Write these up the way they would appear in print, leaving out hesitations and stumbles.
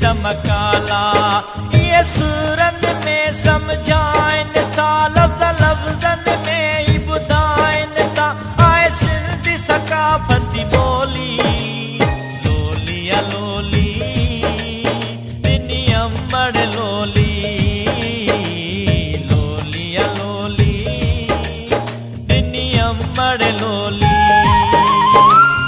चमकाला ये सूरत में समझाइन था लफ्ज़ लफ्ज़न में ही ॿुधाइन था आए सिंधी सकाफ़ती ॿोली लोलिया लोली ॾिनी अंबड़ लोली लोलिया लोली ॾिनी अंबड़ लोली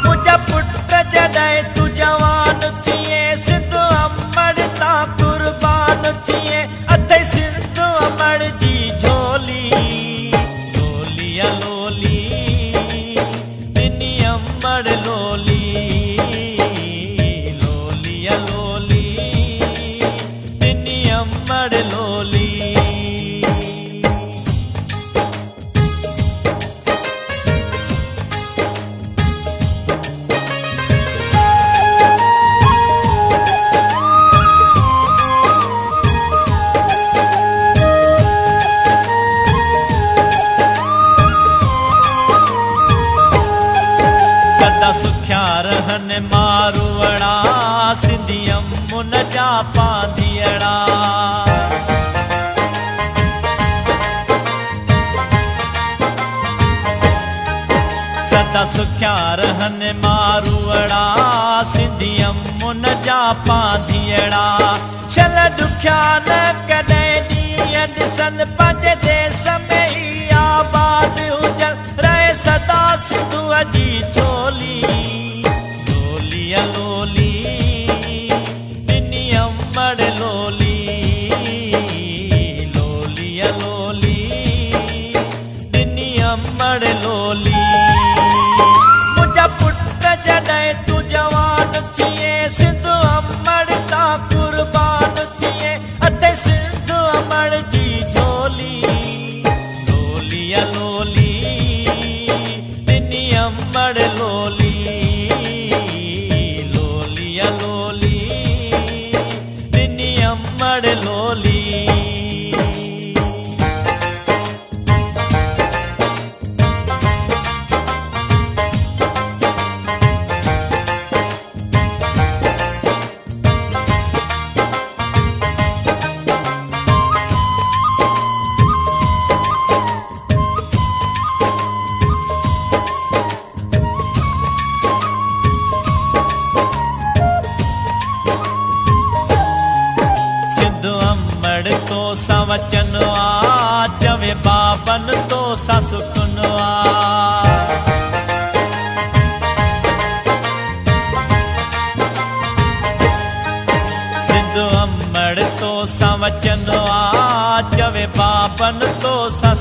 मुंहिंजा पुट जॾहिं तूं जवान थिए सिंध अंबड़ तां कुर्बान थिए अथई सिंध अंबड़ जी झोली लोलिया लोली ॾिनी अंबड़ लोली लोलिया लोली ॾिनी अंबड़ लोली सदा सुखिया रहन मारूअड़ा सिंधी अमुन जा पांधीअड़ा सदा सुखिया रहन मारूअड़ा सिंधी अमुन जा पांधीअड़ा छल दुखिया न कॾहिं ॾींहं ॾिसन पंहिंजे देश में ई आबाद हुजन रहे सदा सिंधूअ जी चोली लोलिया लोली ॾिनी अंबड़ लोली लोलिया लोली ॾिनी अंबड़ लोली मुंहिंजा पुट जॾहिं तूं जवान थिए सिंध अंबड़ तां कुर्बान थिए अथई सिंध अंबड़ जी झोली लोलिया लोली ॾिनी अंबड़ लोली लोलिया लोली ॾिनी अंबड़ लोली तो सा वचन आ चवे बाबन तो सा सुखन आ सिंध अंबड़ तो सा वचन आ चवे बाबन तो सा